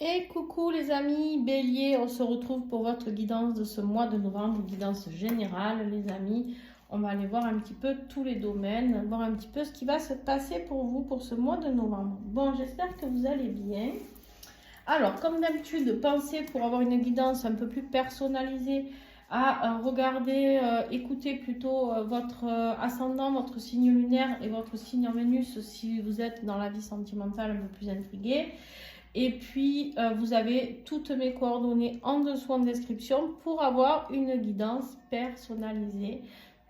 Et coucou les amis, Bélier, on se retrouve pour votre guidance de ce mois de novembre, guidance générale les amis. On va aller voir un petit peu tous les domaines, voir un petit peu ce qui va se passer pour vous pour ce mois de novembre. Bon, j'espère que vous allez bien. Alors, comme d'habitude, pensez pour avoir une guidance un peu plus personnalisée à regarder, écouter plutôt votre ascendant, votre signe lunaire et votre signe en Vénus si vous êtes dans la vie sentimentale un peu plus intrigué. Et puis, vous avez toutes mes coordonnées en dessous en description pour avoir une guidance personnalisée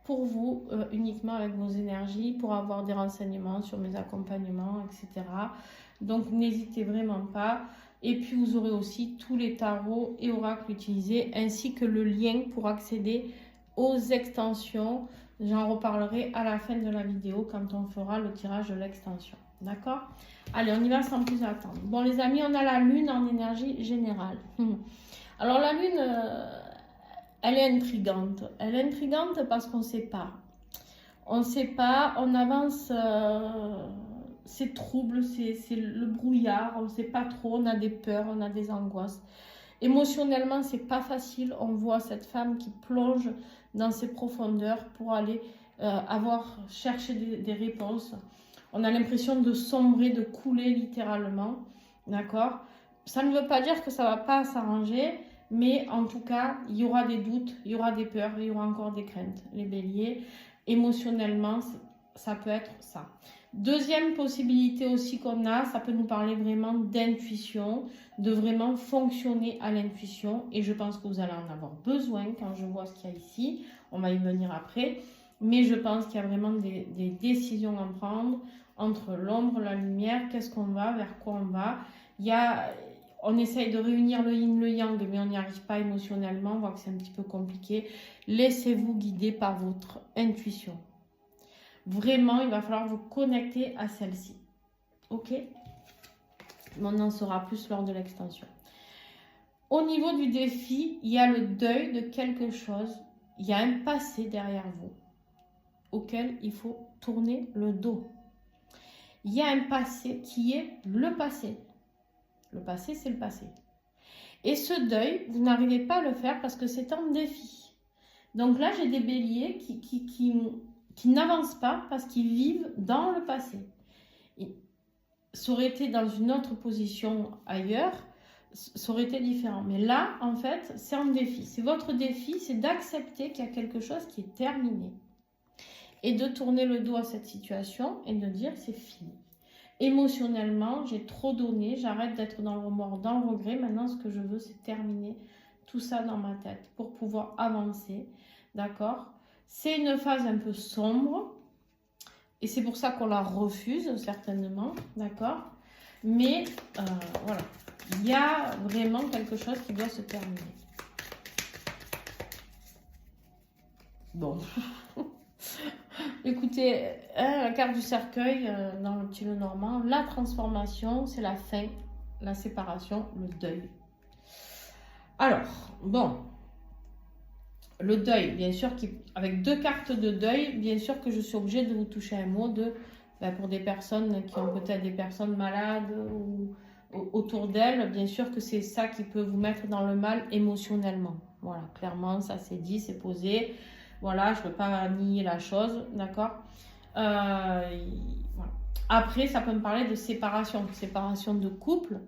pour vous, uniquement avec vos énergies, pour avoir des renseignements sur mes accompagnements, etc. Donc, n'hésitez vraiment pas. Et puis, vous aurez aussi tous les tarots et oracles utilisés, ainsi que le lien pour accéder aux extensions. J'en reparlerai à la fin de la vidéo quand on fera le tirage de l'extension. D'accord ? Allez, on y va sans plus attendre. Bon, les amis, on a la lune en énergie générale. Alors, la lune, elle est intrigante. Elle est intrigante parce qu'on ne sait pas. On ne sait pas, on avance, c'est trouble, c'est le brouillard, on ne sait pas trop, on a des peurs, on a des angoisses. Émotionnellement, c'est pas facile. On voit cette femme qui plonge dans ses profondeurs pour aller chercher des réponses. On a l'impression de sombrer, de couler littéralement, d'accord? Ça ne veut pas dire que ça ne va pas s'arranger, mais en tout cas, il y aura des doutes, il y aura des peurs, il y aura encore des craintes. Les béliers, émotionnellement, ça peut être ça. Deuxième possibilité aussi qu'on a, ça peut nous parler vraiment d'intuition, de vraiment fonctionner à l'intuition. Et je pense que vous allez en avoir besoin quand je vois ce qu'il y a ici. On va y venir après. Mais je pense qu'il y a vraiment des décisions à prendre entre l'ombre, la lumière, qu'est-ce qu'on va, vers quoi on va. On essaye de réunir le yin, le yang, mais on n'y arrive pas émotionnellement, on voit que c'est un petit peu compliqué. Laissez-vous guider par votre intuition. Vraiment, il va falloir vous connecter à celle-ci. Ok? On en saura plus lors de l'extension. Au niveau du défi, il y a le deuil de quelque chose. Il y a un passé derrière vous auquel il faut tourner le dos. Il y a un passé qui est le passé. Le passé, c'est le passé. Et ce deuil, vous n'arrivez pas à le faire parce que c'est un défi. Donc là, j'ai des béliers qui n'avancent pas parce qu'ils vivent dans le passé. Ça aurait été dans une autre position ailleurs, ça aurait été différent. Mais là, en fait, c'est un défi. C'est votre défi, c'est d'accepter qu'il y a quelque chose qui est terminé. Et de tourner le dos à cette situation et de dire c'est fini. Émotionnellement, j'ai trop donné, j'arrête d'être dans le remords, dans le regret. Maintenant, ce que je veux, c'est terminer tout ça dans ma tête pour pouvoir avancer. D'accord? C'est une phase un peu sombre et c'est pour ça qu'on la refuse certainement. D'accord? Mais voilà, il y a vraiment quelque chose qui doit se terminer. Bon. Écoutez, la carte du cercueil dans le petit Lenormand, la transformation, c'est la fin, la séparation, le deuil. Alors, bon, le deuil, bien sûr, avec deux cartes de deuil, bien sûr que je suis obligée de vous toucher un mot pour des personnes qui ont peut-être des personnes malades ou autour d'elles, bien sûr que c'est ça qui peut vous mettre dans le mal émotionnellement. Voilà, clairement, ça c'est dit, c'est posé. Voilà, je ne veux pas nier la chose, d'accord? Voilà. Après, ça peut me parler de séparation de couple.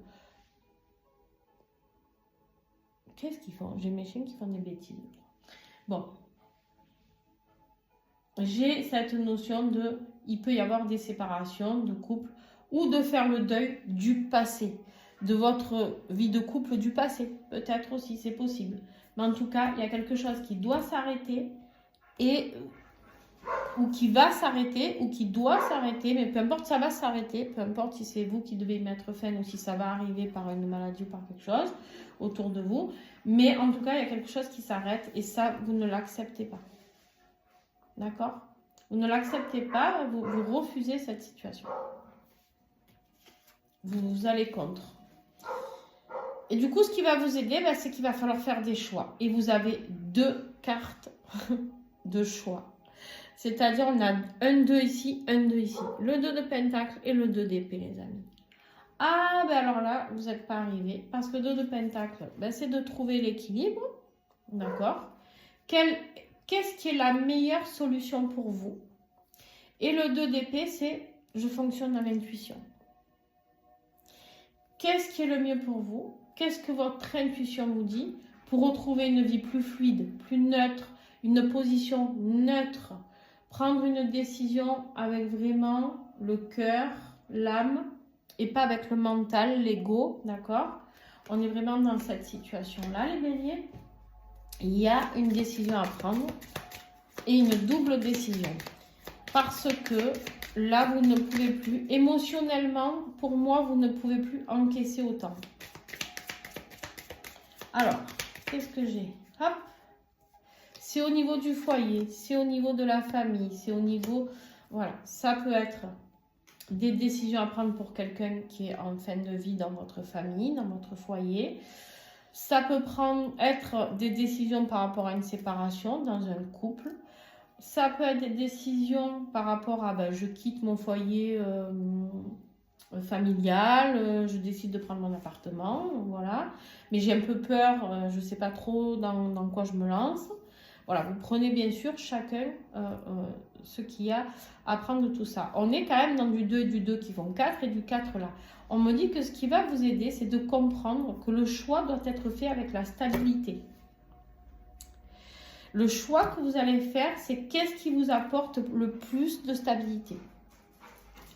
Qu'est-ce qu'ils font? J'ai mes chiens qui font des bêtises. Bon. J'ai cette notion de, il peut y avoir des séparations de couple ou de faire le deuil du passé, de votre vie de couple du passé. Peut-être aussi, c'est possible. Mais en tout cas, il y a quelque chose qui doit s'arrêter ou qui va s'arrêter ou qui doit s'arrêter, mais peu importe, ça va s'arrêter, peu importe si c'est vous qui devez y mettre fin ou si ça va arriver par une maladie ou par quelque chose autour de vous, mais en tout cas, il y a quelque chose qui s'arrête et ça, vous ne l'acceptez pas. D'accord? Vous ne l'acceptez pas, vous refusez cette situation. Vous allez contre. Et du coup, ce qui va vous aider, c'est qu'il va falloir faire des choix. Et vous avez deux cartes de choix. C'est-à-dire, on a un 2 ici, un 2 ici. Le 2 de pentacle et le 2 d'épée, les amis. Ah, ben alors là, vous n'êtes pas arrivé. Parce que 2 de Pentacle, ben, c'est de trouver l'équilibre. D'accord? Qu'est-ce qui est la meilleure solution pour vous? Et le 2 d'épée, c'est je fonctionne à l'intuition. Qu'est-ce qui est le mieux pour vous? Qu'est-ce que votre intuition vous dit pour retrouver une vie plus fluide, plus neutre, une position neutre, prendre une décision avec vraiment le cœur, l'âme et pas avec le mental, l'ego, d'accord? On est vraiment dans cette situation-là, les béliers. Il y a une décision à prendre et une double décision. Parce que là, vous ne pouvez plus, émotionnellement, pour moi, vous ne pouvez plus encaisser autant. Alors, qu'est-ce que j'ai? Hop. C'est au niveau du foyer, c'est au niveau de la famille, c'est au niveau... Voilà, ça peut être des décisions à prendre pour quelqu'un qui est en fin de vie dans votre famille, dans votre foyer. Ça peut être des décisions par rapport à une séparation dans un couple. Ça peut être des décisions par rapport à ben, je quitte mon foyer familial, je décide de prendre mon appartement, voilà. Mais j'ai un peu peur, je ne sais pas trop dans quoi je me lance. Voilà, vous prenez bien sûr chacun ce qu'il y a à prendre de tout ça. On est quand même dans du 2 et du 2 qui font 4 et du 4 là. On me dit que ce qui va vous aider, c'est de comprendre que le choix doit être fait avec la stabilité. Le choix que vous allez faire, c'est qu'est-ce qui vous apporte le plus de stabilité.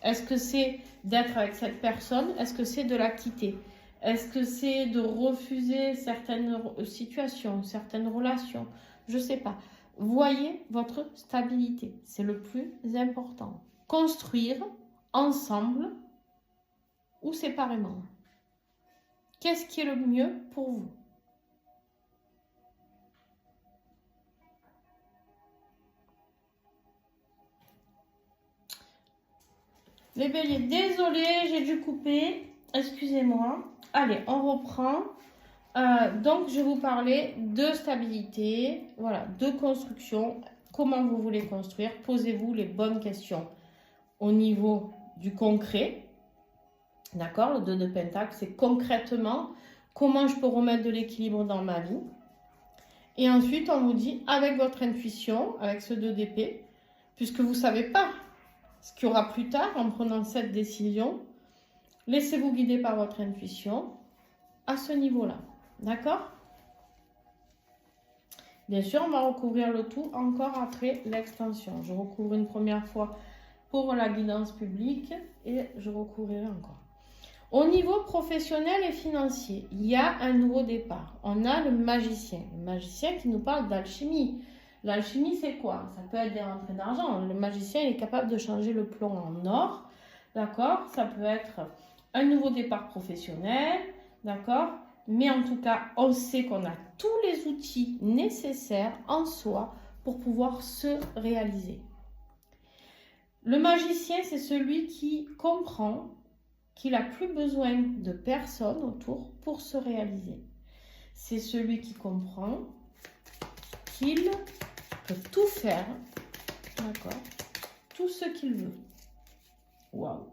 Est-ce que c'est d'être avec cette personne? Est-ce que c'est de la quitter? Est-ce que c'est de refuser certaines situations, certaines relations? Je ne sais pas. Voyez votre stabilité. C'est le plus important. Construire ensemble ou séparément. Qu'est-ce qui est le mieux pour vous? Les béliers, désolé, j'ai dû couper. Excusez-moi. Allez, on reprend. Donc, je vais vous parler de stabilité, voilà, de construction. Comment vous voulez construire? Posez-vous les bonnes questions au niveau du concret. D'accord? Le 2 de Pentacle, c'est concrètement comment je peux remettre de l'équilibre dans ma vie. Et ensuite, on vous dit, avec votre intuition, avec ce 2 d'épée, puisque vous ne savez pas ce qu'il y aura plus tard en prenant cette décision, laissez-vous guider par votre intuition à ce niveau-là. D'accord? Bien sûr, on va recouvrir le tout encore après l'extension. Je recouvre une première fois pour la guidance publique et je recouvrirai encore. Au niveau professionnel et financier, il y a un nouveau départ. On a le magicien qui nous parle d'alchimie. L'alchimie, c'est quoi? Ça peut être des rentrées d'argent. Le magicien, il est capable de changer le plomb en or. D'accord? Ça peut être un nouveau départ professionnel. D'accord? Mais en tout cas, on sait qu'on a tous les outils nécessaires en soi pour pouvoir se réaliser. Le magicien, c'est celui qui comprend qu'il n'a plus besoin de personne autour pour se réaliser. C'est celui qui comprend qu'il peut tout faire, d'accord, tout ce qu'il veut. Waouh!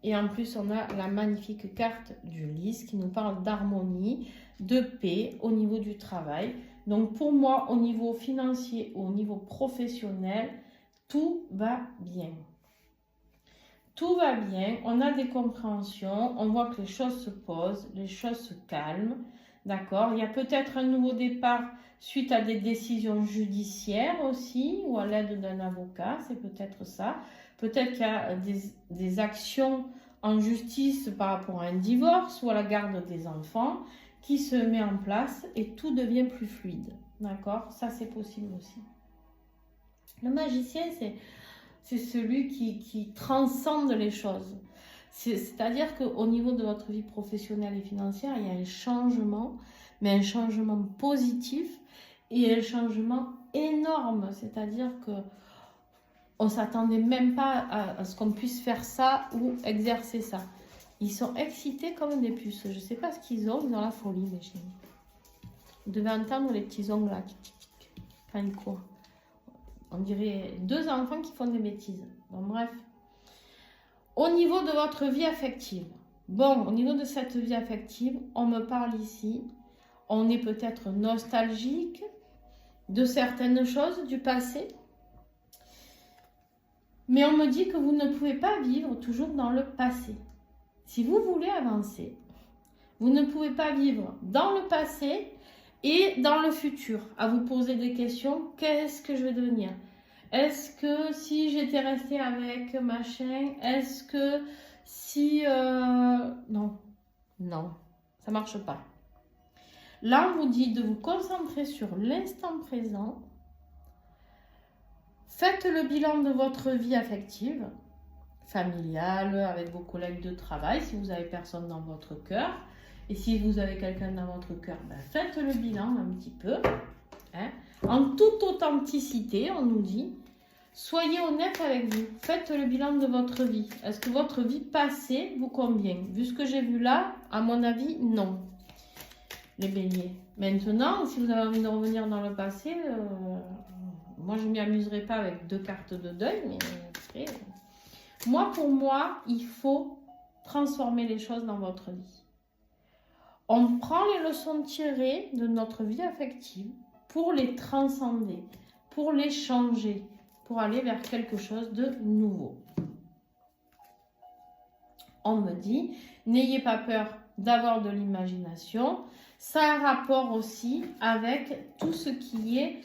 Et en plus, on a la magnifique carte du lys qui nous parle d'harmonie, de paix au niveau du travail. Donc pour moi, au niveau financier, au niveau professionnel, tout va bien. Tout va bien, on a des compréhensions, on voit que les choses se posent, les choses se calment, d'accord? Il y a peut-être un nouveau départ suite à des décisions judiciaires aussi, ou à l'aide d'un avocat, c'est peut-être ça. Peut-être qu'il y a des actions en justice par rapport à un divorce ou à la garde des enfants qui se met en place et tout devient plus fluide, d'accord? Ça, c'est possible aussi. Le magicien, c'est celui qui transcende les choses. C'est-à-dire qu'au niveau de votre vie professionnelle et financière, il y a un changement, mais un changement positif et un changement énorme. C'est-à-dire qu'on ne s'attendait même pas à ce qu'on puisse faire ça ou exercer ça. Ils sont excités comme des puces. Je ne sais pas ce qu'ils ont la folie, mes chéris. Vous devez entendre les petits ongles là. Quand ils courent. On dirait 2 enfants qui font des bêtises. Bon, bref. Au niveau de votre vie affective, Bon, au niveau de cette vie affective, on me parle ici, on est peut-être nostalgique de certaines choses du passé, mais on me dit que vous ne pouvez pas vivre toujours dans le passé. Si vous voulez avancer, vous ne pouvez pas vivre dans le passé et dans le futur, à vous poser des questions, qu'est-ce que je vais devenir? Est-ce que si j'étais restée avec machin, est-ce que si... Non, non, ça ne marche pas. Là, on vous dit de vous concentrer sur l'instant présent. Faites le bilan de votre vie affective, familiale, avec vos collègues de travail, si vous n'avez personne dans votre cœur. Et si vous avez quelqu'un dans votre cœur, ben faites le bilan un petit peu. Hein. En toute authenticité, on nous dit, soyez honnête avec vous. Faites le bilan de votre vie. Est-ce que votre vie passée vous convient? Vu ce que j'ai vu là, à mon avis, non. Les béliers. Maintenant, si vous avez envie de revenir dans le passé, moi je ne m'y amuserai pas avec 2 cartes de deuil, mais après, moi, pour moi, il faut transformer les choses dans votre vie. On prend les leçons tirées de notre vie affective pour les transcender, pour les changer, pour aller vers quelque chose de nouveau. On me dit, n'ayez pas peur d'avoir de l'imagination. Ça a un rapport aussi avec tout ce qui est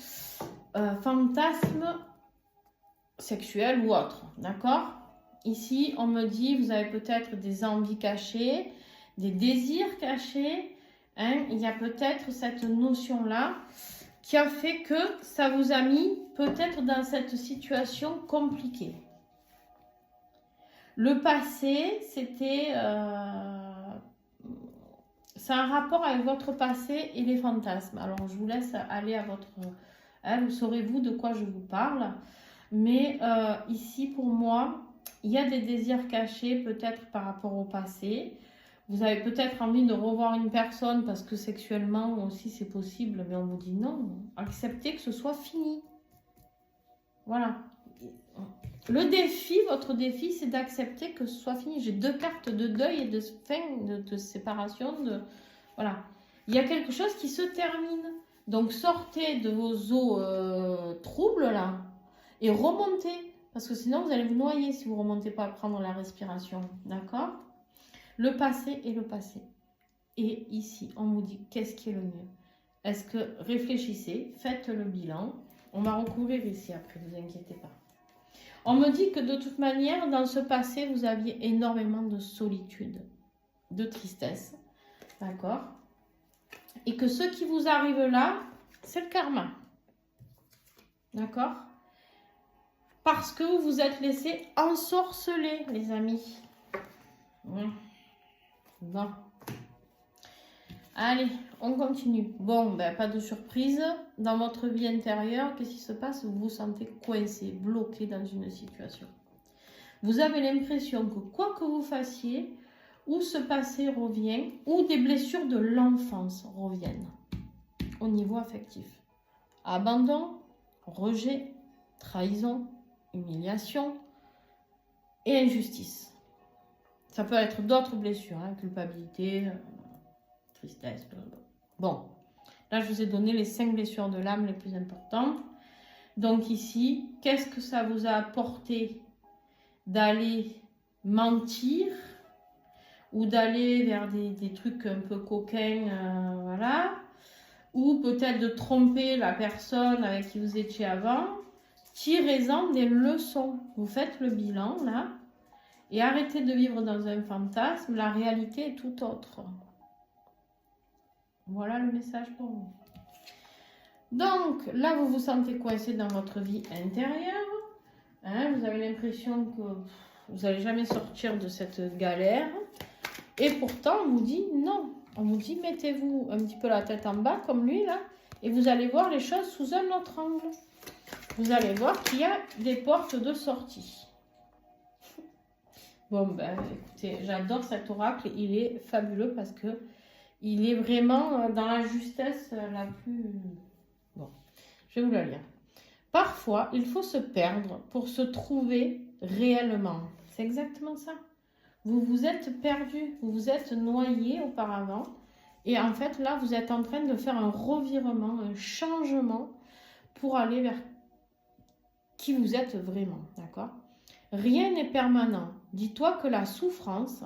fantasme sexuel ou autre, d'accord? Ici, on me dit, vous avez peut-être des envies cachées, des désirs cachés. Hein? Il y a peut-être cette notion-là qui a fait que ça vous a mis peut-être dans cette situation compliquée. Le passé, c'était... c'est un rapport avec votre passé et les fantasmes. Alors, je vous laisse aller à votre... vous saurez-vous de quoi je vous parle. Mais ici, pour moi, il y a des désirs cachés, peut-être par rapport au passé. Vous avez peut-être envie de revoir une personne parce que sexuellement aussi, c'est possible. Mais on vous dit non, acceptez que ce soit fini. Voilà. Le défi, votre défi, c'est d'accepter que ce soit fini. J'ai 2 cartes de deuil et de fin, de séparation. Voilà. Il y a quelque chose qui se termine. Donc, sortez de vos eaux troubles, là, et remontez. Parce que sinon, vous allez vous noyer si vous ne remontez pas à prendre la respiration. D'accord? Le passé est le passé. Et ici, on vous dit, qu'est-ce qui est le mieux? Est-ce que réfléchissez, faites le bilan. On va recouvrir ici après, ne vous inquiétez pas. On me dit que de toute manière, dans ce passé, vous aviez énormément de solitude, de tristesse. D'accord? Et que ce qui vous arrive là, c'est le karma. D'accord? Parce que vous vous êtes laissé ensorceler, les amis. Bon. Allez, on continue. Bon, ben, pas de surprise. Dans votre vie intérieure, qu'est-ce qui se passe? Vous vous sentez coincé, bloqué dans une situation. Vous avez l'impression que quoi que vous fassiez, ou ce passé revient, ou des blessures de l'enfance reviennent au niveau affectif. Abandon, rejet, trahison, humiliation et injustice. Ça peut être d'autres blessures, hein, culpabilité, tristesse. Bon, là je vous ai donné les 5 blessures de l'âme les plus importantes. Donc ici, qu'est-ce que ça vous a apporté d'aller mentir ou d'aller vers des trucs un peu coquins, voilà, ou peut-être de tromper la personne avec qui vous étiez avant. Tirez-en des leçons. Vous faites le bilan là et arrêtez de vivre dans un fantasme. La réalité est tout autre. Voilà le message pour vous. Donc là, vous vous sentez coincé dans votre vie intérieure. Hein, vous avez l'impression que vous n'allez jamais sortir de cette galère. Et pourtant, on vous dit non. On vous dit, mettez-vous un petit peu la tête en bas, comme lui, là. Et vous allez voir les choses sous un autre angle. Vous allez voir qu'il y a des portes de sortie. Bon, ben, écoutez, j'adore cet oracle. Il est fabuleux parce que il est vraiment dans la justesse la plus... Bon, je vais vous la lire. Parfois, il faut se perdre pour se trouver réellement. C'est exactement ça. Vous vous êtes perdu, vous vous êtes noyé auparavant. Et en fait, là, vous êtes en train de faire un revirement, un changement pour aller vers qui vous êtes vraiment, d'accord? Rien n'est permanent. Dis-toi que la souffrance,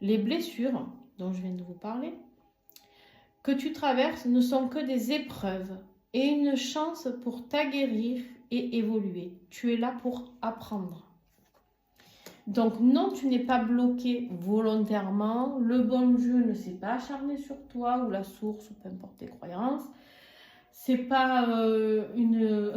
les blessures dont je viens de vous parler, que tu traverses ne sont que des épreuves et une chance pour t'aguerrir et évoluer. Tu es là pour apprendre. Donc non, tu n'es pas bloqué volontairement. Le bon Dieu ne s'est pas acharné sur toi ou la source ou peu importe tes croyances. C'est pas une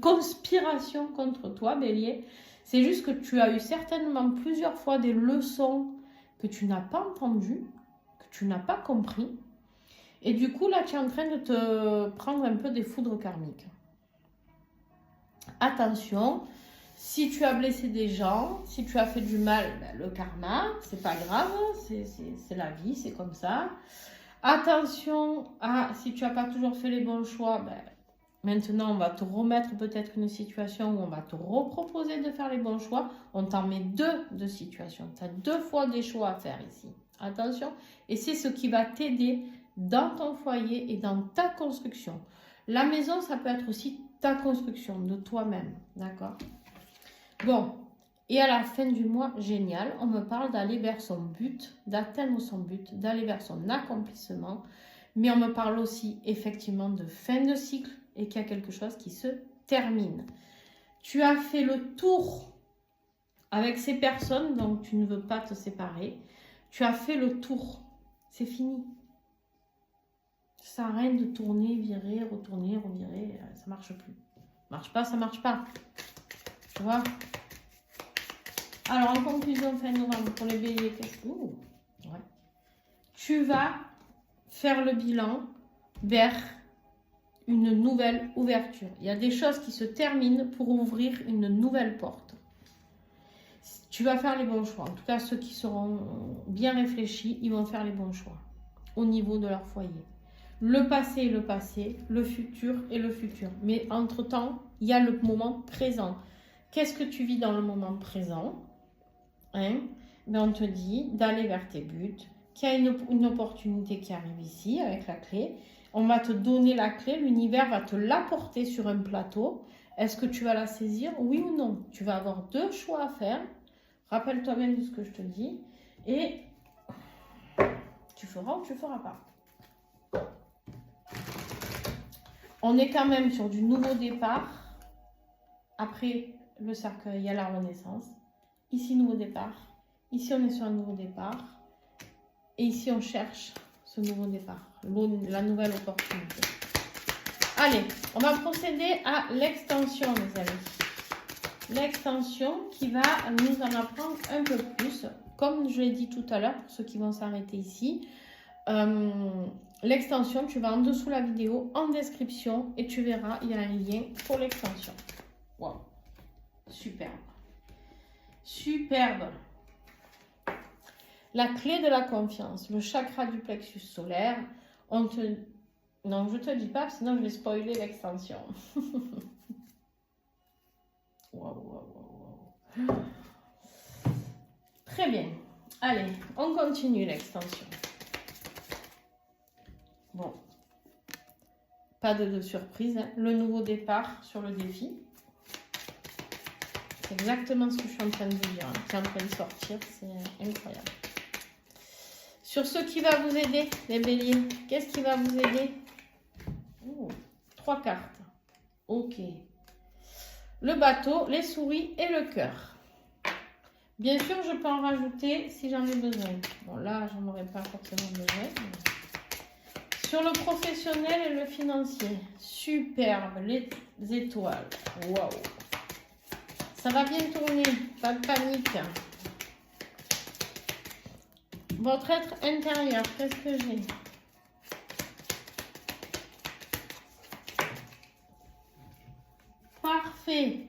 conspiration contre toi, Bélier. C'est juste que tu as eu certainement plusieurs fois des leçons que tu n'as pas entendues, que tu n'as pas compris. Et du coup, là, tu es en train de te prendre un peu des foudres karmiques. Attention, si tu as blessé des gens, si tu as fait du mal, ben, le karma, c'est pas grave, c'est la vie, c'est comme ça. Attention à, si tu n'as pas toujours fait les bons choix, ben, maintenant on va te remettre peut-être une situation où on va te reproposer de faire les bons choix. On t'en met deux de situations. Tu as 2 fois des choix à faire ici. Attention, et c'est ce qui va t'aider dans ton foyer et dans ta construction. La maison, ça peut être aussi ta construction de toi-même, d'accord? Bon, et à la fin du mois, génial, on me parle d'aller vers son but, d'atteindre son but, d'aller vers son accomplissement, mais on me parle aussi effectivement de fin de cycle et qu'il y a quelque chose qui se termine. Tu as fait le tour avec ces personnes, donc tu ne veux pas te séparer. Tu as fait le tour, c'est fini. Ça sert à rien de tourner, virer, retourner, revirer, ça marche plus. Marche pas, ça marche pas. Tu vois? Alors, en conclusion, fin novembre, pour les béliers, ouais. Tu vas faire le bilan vers une nouvelle ouverture. Il y a des choses qui se terminent pour ouvrir une nouvelle porte. Tu vas faire les bons choix. En tout cas, ceux qui seront bien réfléchis, ils vont faire les bons choix au niveau de leur foyer. Le passé est le passé, le futur est le futur. Mais entre-temps, il y a le moment présent. Qu'est-ce que tu vis dans le moment présent? Ben, on te dit d'aller vers tes buts, qu'il y a une opportunité qui arrive ici avec la clé. On va te donner la clé, l'univers va te l'apporter sur un plateau. Est-ce que tu vas la saisir? Oui ou non? Tu vas avoir 2 choix à faire. Rappelle-toi bien de ce que je te dis. Et tu feras ou tu ne feras pas. On est quand même sur du nouveau départ. Après le cercueil, il y a la renaissance. Ici, nouveau départ. Ici, on est sur un nouveau départ. Et ici, on cherche ce nouveau départ, la nouvelle opportunité. Allez, on va procéder à l'extension, les amis. L'extension qui va nous en apprendre un peu plus. Comme je l'ai dit tout à l'heure, pour ceux qui vont s'arrêter ici, l'extension, tu vas en dessous de la vidéo, en description, et tu verras, il y a un lien pour l'extension. Wow, superbe. Superbe. La clé de la confiance, le chakra du plexus solaire. Non, je ne te dis pas, sinon je vais spoiler l'extension. Wow. Très bien. Allez, on continue l'extension. Bon. Pas de surprise. Hein. Le nouveau départ sur le défi. C'est exactement ce que je suis en train de vous dire. Hein. C'est en train de sortir. C'est incroyable. Sur ce qui va vous aider, les béliers, qu'est-ce qui va vous aider? 3 cartes. Ok. Le bateau, les souris et le cœur. Bien sûr, je peux en rajouter si j'en ai besoin. Bon, là, j'en aurais pas forcément besoin. Mais... Sur le professionnel et le financier. Superbe, les étoiles. Waouh. Ça va bien tourner, pas de panique. Votre être intérieur, qu'est-ce que j'ai? Parfait.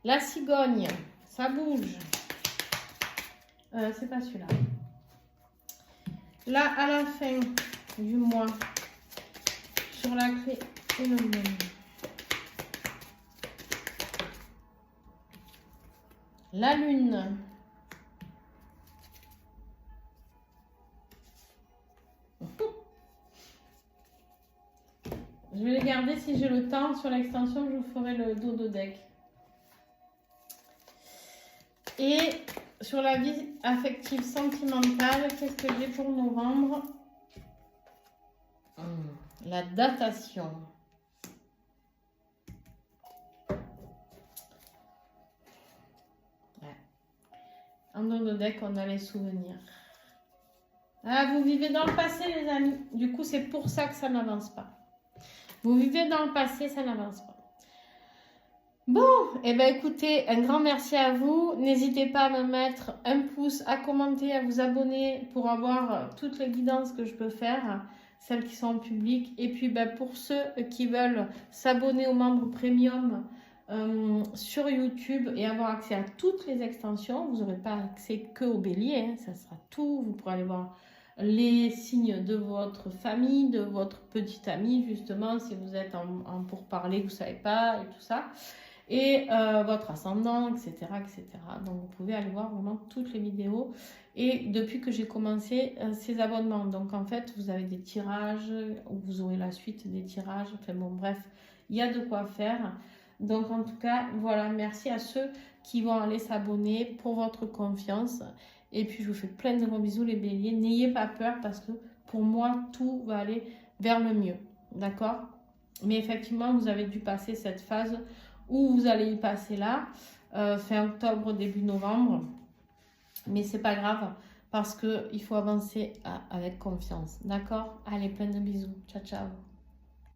La cigogne, ça bouge. C'est pas celui-là. Là, à la fin du mois, sur la clé et le même. La lune. Je vais les garder si j'ai le temps. Sur l'extension, je vous ferai le dodo deck. Et sur la vie affective sentimentale, qu'est-ce que j'ai pour novembre? La datation. Ouais. En dodo deck, on a les souvenirs. Ah, vous vivez dans le passé, les amis. Du coup, c'est pour ça que ça n'avance pas. Vous vivez dans le passé, ça n'avance pas. Bon, et bien écoutez, un grand merci à vous. N'hésitez pas à me mettre un pouce, à commenter, à vous abonner pour avoir toutes les guidances que je peux faire, celles qui sont en public. Et puis ben, pour ceux qui veulent s'abonner aux membres premium sur YouTube et avoir accès à toutes les extensions, vous n'aurez pas accès que au bélier, hein, ça sera tout. Vous pourrez aller voir les signes de votre famille, de votre petite amie, justement, si vous êtes en pourparlers, vous ne savez pas, et tout ça. Et votre ascendant, etc., etc. Donc, vous pouvez aller voir vraiment toutes les vidéos. Et depuis que j'ai commencé ces abonnements, donc en fait, vous avez des tirages, vous aurez la suite des tirages. Enfin bon, bref, il y a de quoi faire. Donc, en tout cas, voilà, merci à ceux qui vont aller s'abonner pour votre confiance. Et puis, je vous fais plein de gros bisous, les béliers. N'ayez pas peur parce que pour moi, tout va aller vers le mieux. D'accord? Mais effectivement, vous avez dû passer cette phase où vous allez y passer là, fin octobre, début novembre. Mais c'est pas grave parce qu'il faut avancer avec confiance. D'accord? Allez, plein de bisous. Ciao, ciao.